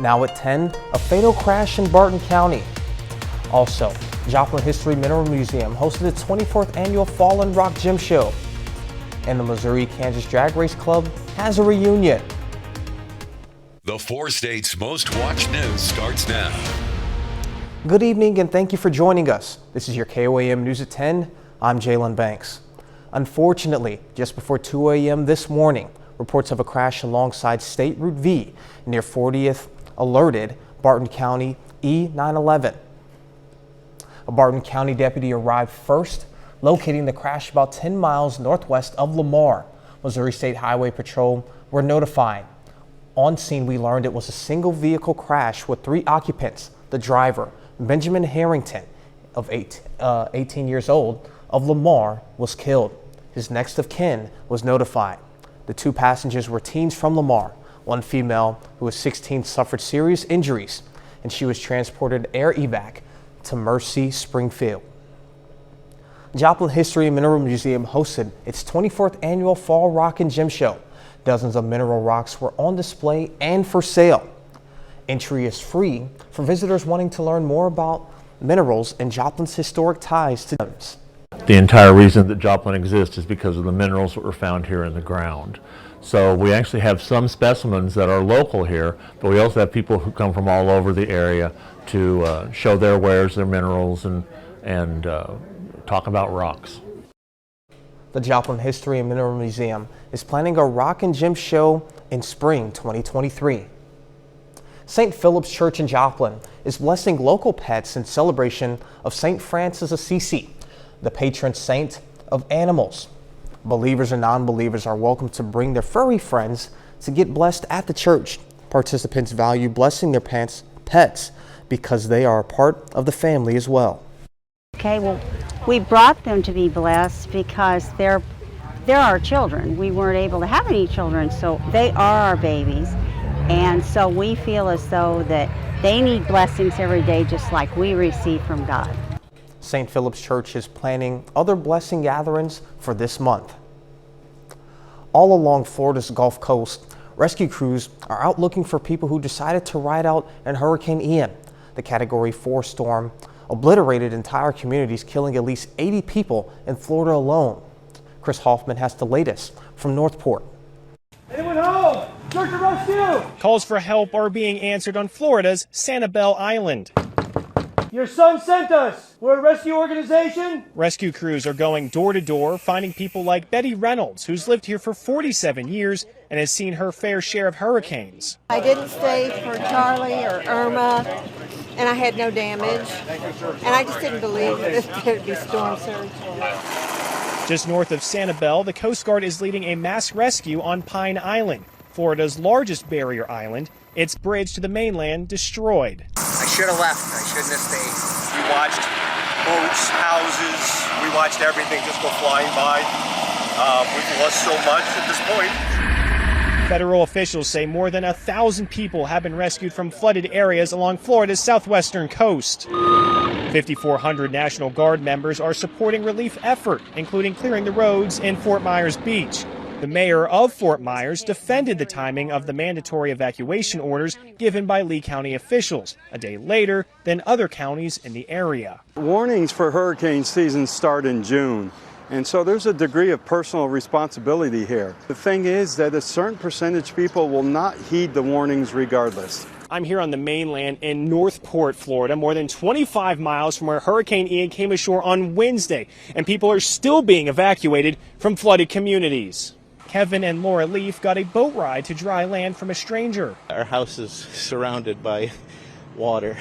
Now at 10, a fatal crash in Barton County. Also, Joplin History Mineral Museum hosted its 24th annual Fallen Rock Gym Show. And the Missouri-Kansas Drag Race Club has a reunion. The 4 states' most watched news starts now. Good evening and thank you for joining us. This is your KOAM News at 10. I'm Jalen Banks. Unfortunately, just before 2 a.m. this morning, reports of a crash alongside State Route V near 40th alerted Barton County E911. A Barton County deputy arrived first, locating the crash about 10 miles northwest of Lamar. Missouri State Highway Patrol were notified. On scene, we learned it was a single vehicle crash with 3 occupants. The driver, Benjamin Harrington, of 18 years old, of Lamar, was killed. His next of kin was notified. The 2 passengers were teens from Lamar. One female, who was 16, suffered serious injuries, and she was transported air evac to Mercy Springfield. Joplin History and Mineral Museum hosted its 24th annual Fall Rock and Gem Show. Dozens of mineral rocks were on display and for sale. Entry is free for visitors wanting to learn more about minerals and Joplin's historic ties to gems. The entire reason that Joplin exists is because of the minerals that were found here in the ground. So we actually have some specimens that are local here, but we also have people who come from all over the area to show their wares, their minerals, and talk about rocks. The Joplin History and Mineral Museum is planning a rock and gem show in spring 2023. St. Philip's Church in Joplin is blessing local pets in celebration of St. Francis of Assisi, the patron saint of animals. Believers and non-believers are welcome to bring their furry friends to get blessed at the church. Participants value blessing their pets because they are a part of the family as well. Okay, well, we brought them to be blessed because they're our children. We weren't able to have any children, so they are our babies. And so we feel as though that they need blessings every day just like we receive from God. St. Philip's Church is planning other blessing gatherings for this month. All along Florida's Gulf Coast, rescue crews are out looking for people who decided to ride out in Hurricane Ian. The Category 4 storm obliterated entire communities, killing at least 80 people in Florida alone. Chris Hoffman has the latest from Northport. Anyone home? Search and rescue! Calls for help are being answered on Florida's Sanibel Island. Your son sent us. We're a rescue organization. Rescue crews are going door to door, finding people like Betty Reynolds, who's lived here for 47 years and has seen her fair share of hurricanes. I didn't stay for Charlie or Irma, and I had no damage. And I just didn't believe that there'd be storm surge. Just north of Sanibel, the Coast Guard is leading a mass rescue on Pine Island, Florida's largest barrier island. Its bridge to the mainland destroyed. I should have left. I shouldn't have stayed. We watched boats, houses, we watched everything just go flying by. We've lost so much at this point. Federal officials say more than 1,000 people have been rescued from flooded areas along Florida's southwestern coast. 5,400 National Guard members are supporting relief effort, including clearing the roads in Fort Myers Beach. The mayor of Fort Myers defended the timing of the mandatory evacuation orders given by Lee County officials a day later than other counties in the area. Warnings for hurricane season start in June, and so there's a degree of personal responsibility here. The thing is that a certain percentage of people will not heed the warnings regardless. I'm here on the mainland in Northport, Florida, more than 25 miles from where Hurricane Ian came ashore on Wednesday, and people are still being evacuated from flooded communities. Kevin and Laura Leaf got a boat ride to dry land from a stranger. Our house is surrounded by water.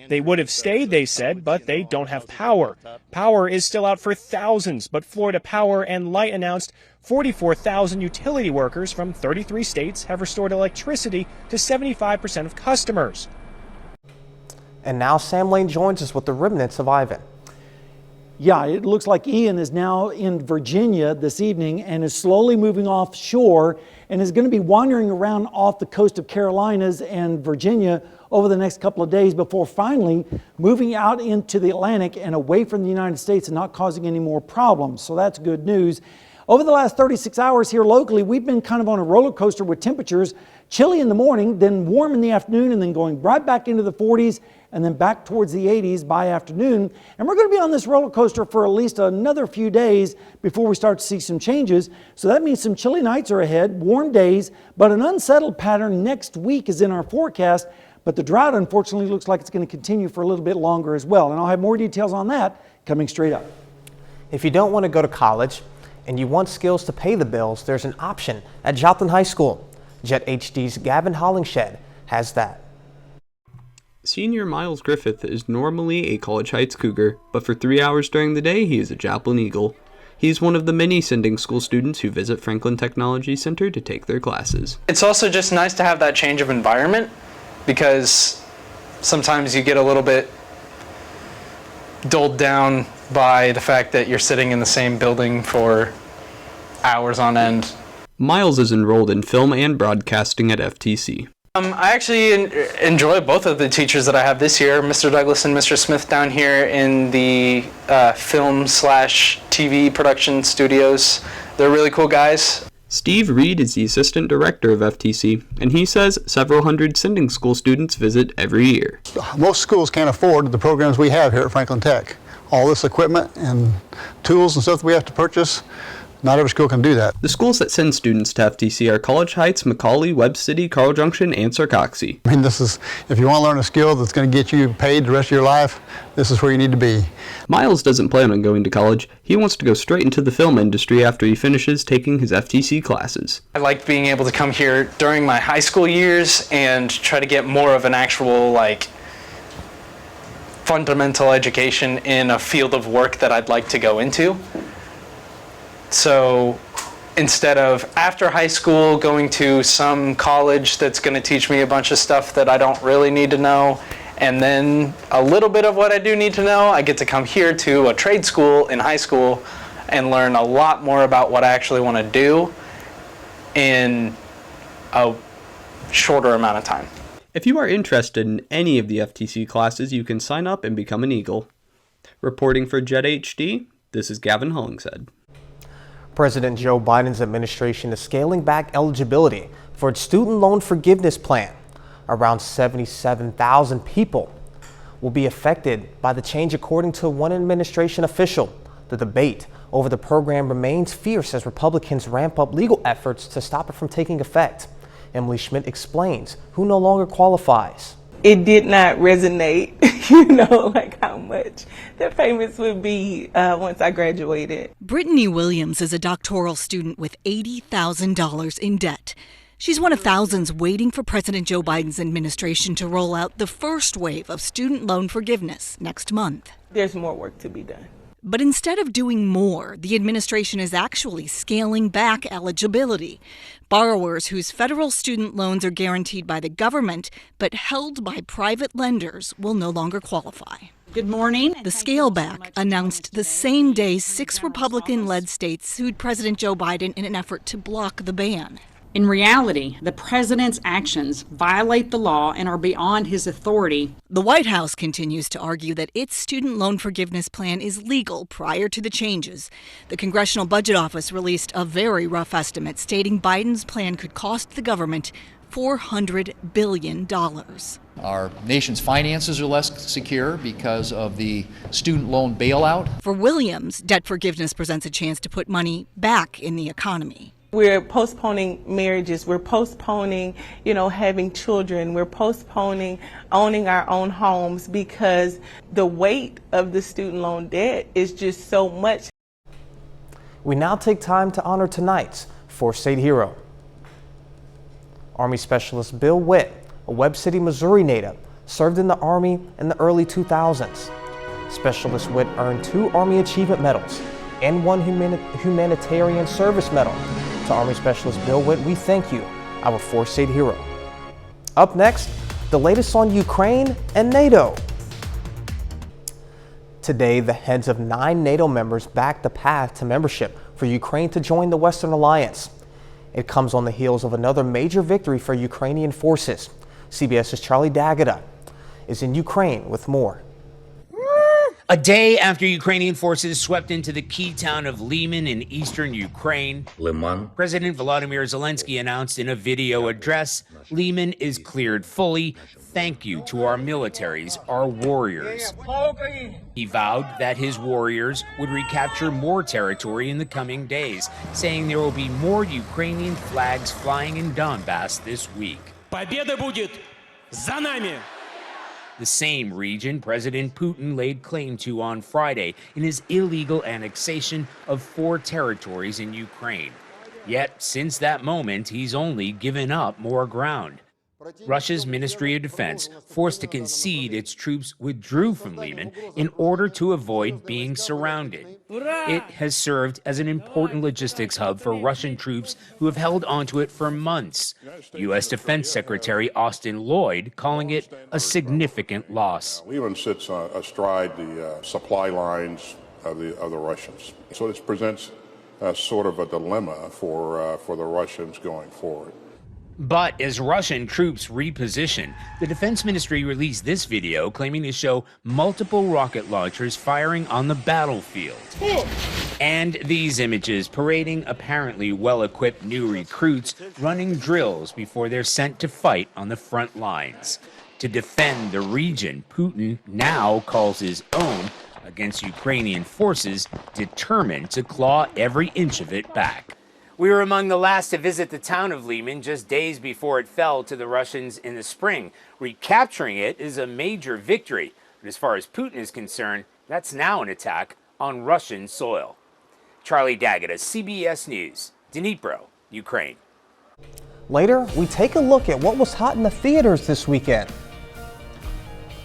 They would have stayed, they said, but they don't have power. Power is still out for thousands, but Florida Power and Light announced 44,000 utility workers from 33 states have restored electricity to 75% of customers. And now Sam Lane joins us with the remnants of Ivan. Yeah, it looks like Ian is now in Virginia this evening and is slowly moving offshore and is going to be wandering around off the coast of Carolinas and Virginia over the next couple of days before finally moving out into the Atlantic and away from the United States and not causing any more problems. So that's good news. Over the last 36 hours here locally, we've been kind of on a roller coaster with temperatures. Chilly in the morning, then warm in the afternoon, and then going right back into the 40s and then back towards the 80s by afternoon. And we're going to be on this roller coaster for at least another few days before we start to see some changes. So that means some chilly nights are ahead, warm days, but an unsettled pattern next week is in our forecast. But the drought, unfortunately, looks like it's going to continue for a little bit longer as well. And I'll have more details on that coming straight up. If you don't want to go to college and you want skills to pay the bills, there's an option at Joplin High School. Jet HD's Gavin Hollingshed has that. Senior Miles Griffith is normally a College Heights Cougar, but for 3 hours during the day, he is a Joplin Eagle. He's one of the many sending school students who visit Franklin Technology Center to take their classes. It's also just nice to have that change of environment, because sometimes you get a little bit dulled down by the fact that you're sitting in the same building for hours on end. Miles is enrolled in film and broadcasting at FTC. I actually enjoy both of the teachers that I have this year, Mr. Douglas and Mr. Smith down here in the film/TV production studios. They're really cool guys. Steve Reed is the assistant director of FTC, and he says several hundred sending school students visit every year. Most schools can't afford the programs we have here at Franklin Tech. All this equipment and tools and stuff that we have to purchase, not every school can do that. The schools that send students to FTC are College Heights, McCallie, Webb City, Carl Junction, and Sarcoxie. I mean, this is, if you want to learn a skill that's going to get you paid the rest of your life, this is where you need to be. Miles doesn't plan on going to college. He wants to go straight into the film industry after he finishes taking his FTC classes. I liked being able to come here during my high school years and try to get more of an actual, fundamental education in a field of work that I'd like to go into. So instead of after high school going to some college that's going to teach me a bunch of stuff that I don't really need to know, and then a little bit of what I do need to know, I get to come here to a trade school in high school and learn a lot more about what I actually want to do in a shorter amount of time. If you are interested in any of the FTC classes, you can sign up and become an Eagle. Reporting for Jet HD, this is Gavin Hollingshead. President Joe Biden's administration is scaling back eligibility for its student loan forgiveness plan. Around 77,000 people will be affected by the change, according to one administration official. The debate over the program remains fierce as Republicans ramp up legal efforts to stop it from taking effect. Emily Schmidt explains who no longer qualifies. It did not resonate, how much the payments would be once I graduated. Brittany Williams is a doctoral student with $80,000 in debt. She's one of thousands waiting for President Joe Biden's administration to roll out the first wave of student loan forgiveness next month. There's more work to be done. But instead of doing more, the administration is actually scaling back eligibility. Borrowers whose federal student loans are guaranteed by the government but held by private lenders will no longer qualify. Good morning. The scale back announced the same day 6 Republican-led states sued President Joe Biden in an effort to block the ban. In reality, the president's actions violate the law and are beyond his authority. The White House continues to argue that its student loan forgiveness plan is legal prior to the changes. The Congressional Budget Office released a very rough estimate stating Biden's plan could cost the government $400 billion. Our nation's finances are less secure because of the student loan bailout. For Williams, debt forgiveness presents a chance to put money back in the economy. We're postponing marriages. We're postponing, having children. We're postponing owning our own homes because the weight of the student loan debt is just so much. We now take time to honor tonight's four-state hero. Army Specialist Bill Witt, a Webb City, Missouri native, served in the Army in the early 2000s. Specialist Witt earned 2 Army Achievement Medals and 1 Humanitarian Service Medal. To Army Specialist Bill Witt, we thank you, our four-state hero. Up next, the latest on Ukraine and NATO. Today, the heads of 9 NATO members backed the path to membership for Ukraine to join the Western Alliance. It comes on the heels of another major victory for Ukrainian forces. CBS's Charlie D'Agata is in Ukraine with more. A day after Ukrainian forces swept into the key town of Lyman in eastern Ukraine, President Volodymyr Zelensky announced in a video address, "Lyman is cleared fully. Thank you to our militaries, our warriors." He vowed that his warriors would recapture more territory in the coming days, saying there will be more Ukrainian flags flying in Donbass this week. Победа будет за нами! The same region President Putin laid claim to on Friday in his illegal annexation of 4 territories in Ukraine. Yet, since that moment, he's only given up more ground. Russia's Ministry of Defense, forced to concede its troops, withdrew from Lyman in order to avoid being surrounded. It has served as an important logistics hub for Russian troops who have held onto it for months. U.S. Defense Secretary Austin Lloyd calling it a significant loss. Lyman sits astride the supply lines of the Russians. So this presents sort of a dilemma for the Russians going forward. But as Russian troops reposition, the Defense Ministry released this video claiming to show multiple rocket launchers firing on the battlefield. And these images parading apparently well-equipped new recruits running drills before they're sent to fight on the front lines. To defend the region Putin now calls his own against Ukrainian forces determined to claw every inch of it back. We were among the last to visit the town of Lyman just days before it fell to the Russians in the spring. Recapturing it is a major victory, but as far as Putin is concerned, that's now an attack on Russian soil. Charlie Daggett, CBS News, Dnipro, Ukraine. Later, we take a look at what was hot in the theaters this weekend.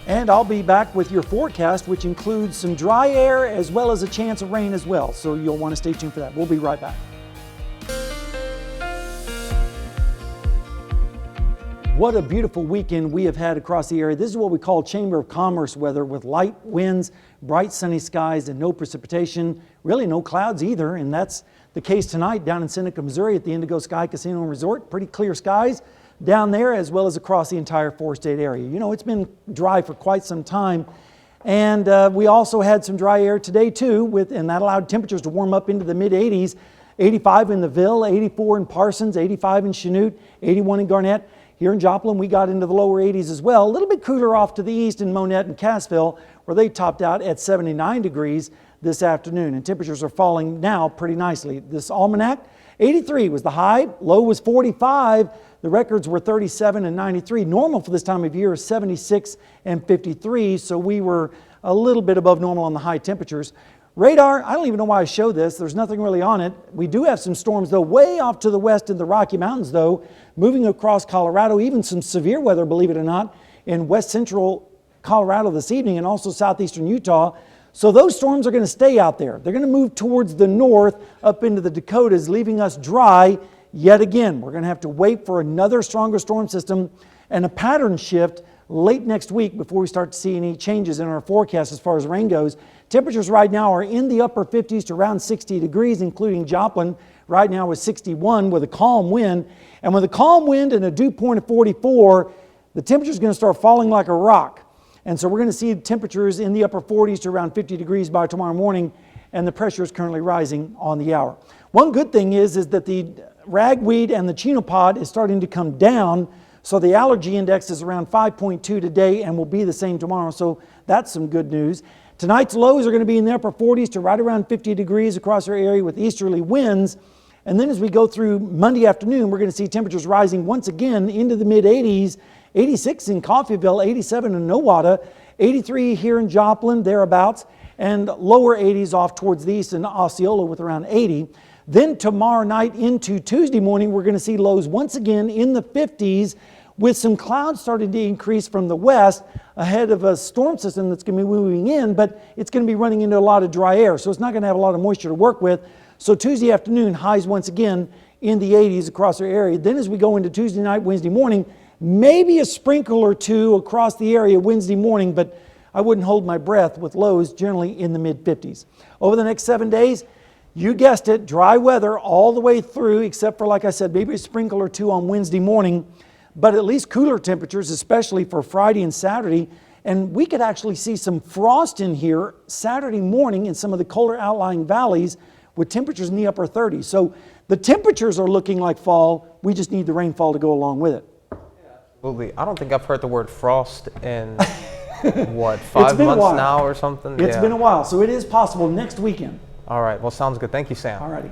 And I'll be back with your forecast, which includes some dry air as well as a chance of rain as well. So you'll want to stay tuned for that. We'll be right back. What a beautiful weekend we have had across the area. This is what we call Chamber of Commerce weather, with light winds, bright sunny skies, and no precipitation, really no clouds either. And that's the case tonight down in Seneca, Missouri at the Indigo Sky Casino and Resort. Pretty clear skies down there as well as across the entire 4-state area. You know, it's been dry for quite some time. And we also had some dry air today too, and that allowed temperatures to warm up into the mid-80s. 85 in the Ville, 84 in Parsons, 85 in Chanute, 81 in Garnett. Here in Joplin, we got into the lower 80s as well. A little bit cooler off to the east in Monette and Cassville, where they topped out at 79 degrees this afternoon. And temperatures are falling now pretty nicely. This almanac, 83 was the high, low was 45. The records were 37 and 93. Normal for this time of year is 76 and 53, so we were a little bit above normal on the high temperatures. Radar, I don't even know why I show this. There's nothing really on it. We do have some storms, though, way off to the west in the Rocky Mountains, though, moving across Colorado, even some severe weather, believe it or not, in west central Colorado this evening and also southeastern Utah. So those storms are going to stay out there. They're going to move towards the north up into the Dakotas, leaving us dry yet again. We're going to have to wait for another stronger storm system and a pattern shift late next week before we start to see any changes in our forecast as far as rain goes. Temperatures right now are in the upper 50s to around 60 degrees, including Joplin. Right now is 61 with a calm wind. And with a calm wind and a dew point of 44, the temperature is going to start falling like a rock. And so we're going to see temperatures in the upper 40s to around 50 degrees by tomorrow morning, and the pressure is currently rising on the hour. One good thing is that the ragweed and the chenopod is starting to come down. So the allergy index is around 5.2 today and will be the same tomorrow. So that's some good news. Tonight's lows are going to be in the upper 40s to right around 50 degrees across our area with easterly winds. And then as we go through Monday afternoon, we're going to see temperatures rising once again into the mid-80s. 86 in Coffeyville, 87 in Nowata, 83 here in Joplin, thereabouts, and lower 80s off towards the east in Osceola with around 80. Then tomorrow night into Tuesday morning, we're going to see lows once again in the 50s, with some clouds starting to increase from the west ahead of a storm system that's going to be moving in, but it's going to be running into a lot of dry air, so it's not going to have a lot of moisture to work with. So Tuesday afternoon, highs once again in the 80s across our area. Then as we go into Tuesday night, Wednesday morning, maybe a sprinkle or two across the area Wednesday morning, but I wouldn't hold my breath with lows generally in the mid-50s. Over the next 7 days, you guessed it, dry weather all the way through, except for, like I said, maybe a sprinkle or two on Wednesday morning. But at least cooler temperatures, especially for Friday and Saturday. And we could actually see some frost in here Saturday morning in some of the colder outlying valleys with temperatures in the upper 30s. So the temperatures are looking like fall. We just need the rainfall to go along with it. Absolutely. I don't think I've heard the word frost in, what, 5 months now or something? It's been a while, so it is possible next weekend. All right, well, sounds good. Thank you, Sam. All righty.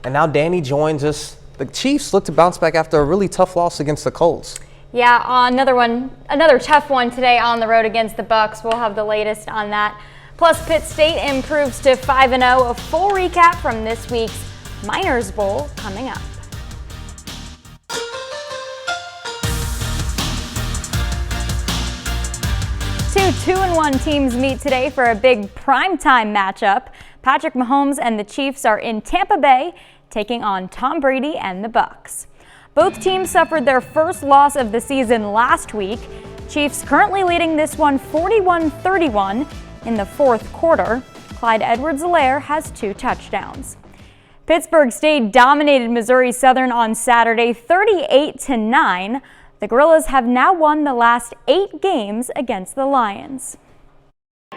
And now Danny joins us. The Chiefs look to bounce back after a really tough loss against the Colts. Yeah, another tough one today on the road against the Bucs. We'll have the latest on that. Plus, Pitt State improves to 5-0. A full recap from this week's Miners Bowl coming up. Two 2-1 teams meet today for a big primetime matchup. Patrick Mahomes and the Chiefs are in Tampa Bay, taking on Tom Brady and the Bucs. Both teams suffered their first loss of the season last week. Chiefs currently leading this one 41-31 in the fourth quarter. Clyde Edwards-Helaire has 2 touchdowns. Pittsburgh State dominated Missouri Southern on Saturday 38-9. The Gorillas have now won the last 8 games against the Lions.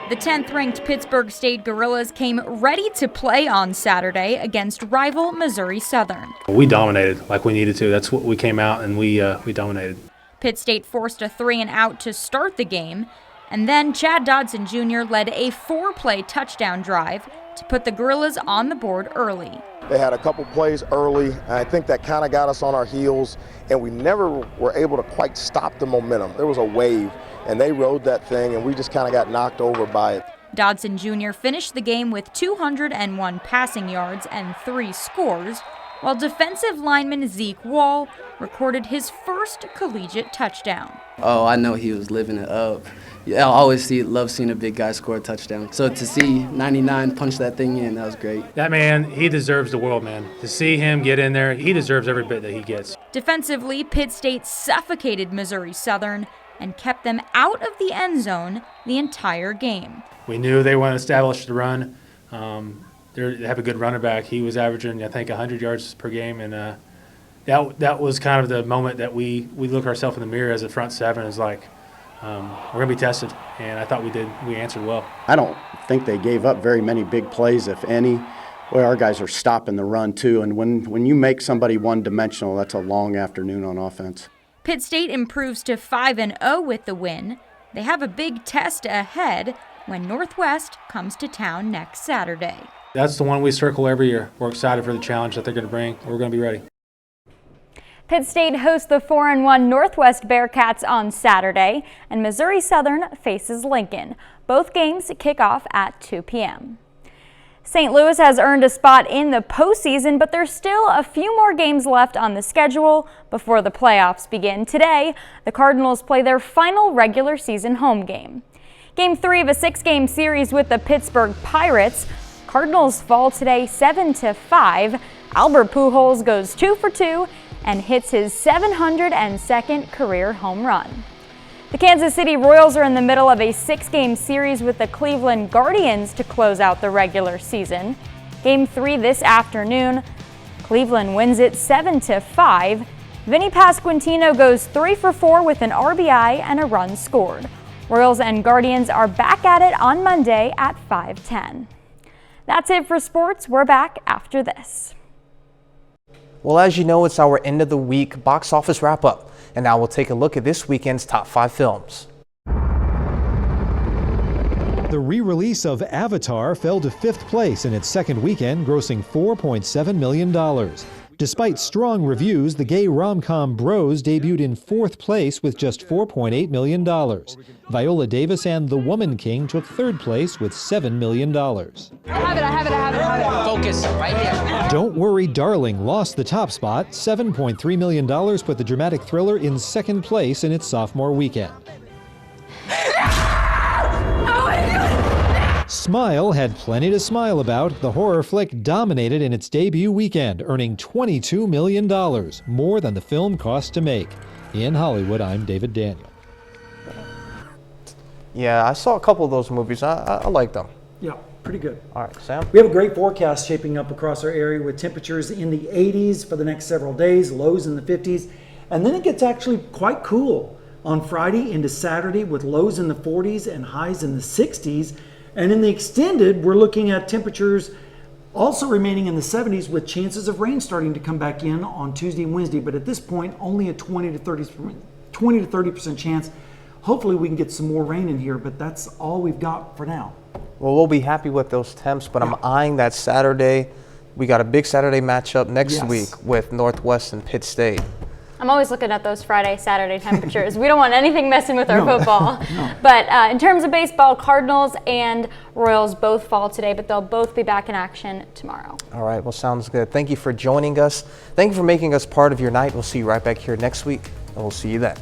The 10th-ranked Pittsburgh State Gorillas came ready to play on Saturday against rival Missouri Southern. We dominated like we needed to. That's what we came out and we dominated. Pitt State forced a 3-and-out to start the game, and then Chad Dodson Jr. led a 4-play touchdown drive to put the Gorillas on the board early. They had a couple plays early, and I think that kind of got us on our heels, and we never were able to quite stop the momentum. There was a wave, and they rode that thing, and we just kind of got knocked over by it. Dodson Jr. finished the game with 201 passing yards and 3 scores, while defensive lineman Zeke Wall recorded his first collegiate touchdown. Oh, I know he was living it up. Yeah, I always love seeing a big guy score a touchdown. So to see 99 punch that thing in, that was great. That man, he deserves the world, man. To see him get in there, he deserves every bit that he gets. Defensively, Pitt State suffocated Missouri Southern and kept them out of the end zone the entire game. We knew they wanted to establish the run. They have a good running back. He was averaging, I think, 100 yards per game, and that was kind of the moment that we look ourselves in the mirror as a front seven. Is like, we're going to be tested, and I thought we did. We answered well. I don't think they gave up very many big plays, if any. Well, our guys are stopping the run, too, and when you make somebody one-dimensional, that's a long afternoon on offense. Pitt State improves to 5-0 with the win. They have a big test ahead when Northwest comes to town next Saturday. That's the one we circle every year. We're excited for the challenge that they're going to bring. We're going to be ready. Pitt State hosts the 4-1 Northwest Bearcats on Saturday, and Missouri Southern faces Lincoln. Both games kick off at 2 p.m. St. Louis has earned a spot in the postseason, but there's still a few more games left on the schedule before the playoffs begin. Today, the Cardinals play their final regular season home game. Game 3 of a 6-game series with the Pittsburgh Pirates. Cardinals fall today 7-5. Albert Pujols goes 2 for 2 and hits his 702nd career home run. The Kansas City Royals are in the middle of a 6-game series with the Cleveland Guardians to close out the regular season. Game 3 this afternoon. Cleveland wins it 7-5. Vinny Pasquantino goes 3 for 4 with an RBI and a run scored. Royals and Guardians are back at it on Monday at 5:10. That's it for sports. We're back after this. Well, as you know, it's our end of the week box office wrap up. And now we'll take a look at this weekend's top 5 films. The re-release of Avatar fell to 5th place in its second weekend, grossing $4.7 million. Despite strong reviews, the gay rom-com Bros debuted in 4th place with just $4.8 million. Viola Davis and The Woman King took 3rd place with $7 million. I have it. Focus, right here. Don't Worry, Darling lost the top spot. $7.3 million put the dramatic thriller in 2nd place in its sophomore weekend. Smile had plenty to smile about. The horror flick dominated in its debut weekend, earning $22 million, more than the film cost to make. In Hollywood, I'm David Daniel. Yeah, I saw a couple of those movies. I like them. Yeah, pretty good. All right, Sam? We have a great forecast shaping up across our area with temperatures in the 80s for the next several days, lows in the 50s, and then it gets actually quite cool on Friday into Saturday with lows in the 40s and highs in the 60s. And in the extended, we're looking at temperatures also remaining in the 70s with chances of rain starting to come back in on Tuesday and Wednesday. But at this point, only a 20 to 30% chance. Hopefully we can get some more rain in here, but that's all we've got for now. Well, we'll be happy with those temps, but I'm eyeing that Saturday. We got a big Saturday matchup next week with Northwest and Pitt State. I'm always looking at those Friday, Saturday temperatures. We don't want anything messing with our football. But in terms of baseball, Cardinals and Royals both fall today, but they'll both be back in action tomorrow. All right, well, sounds good. Thank you for joining us. Thank you for making us part of your night. We'll see you right back here next week, and we'll see you then.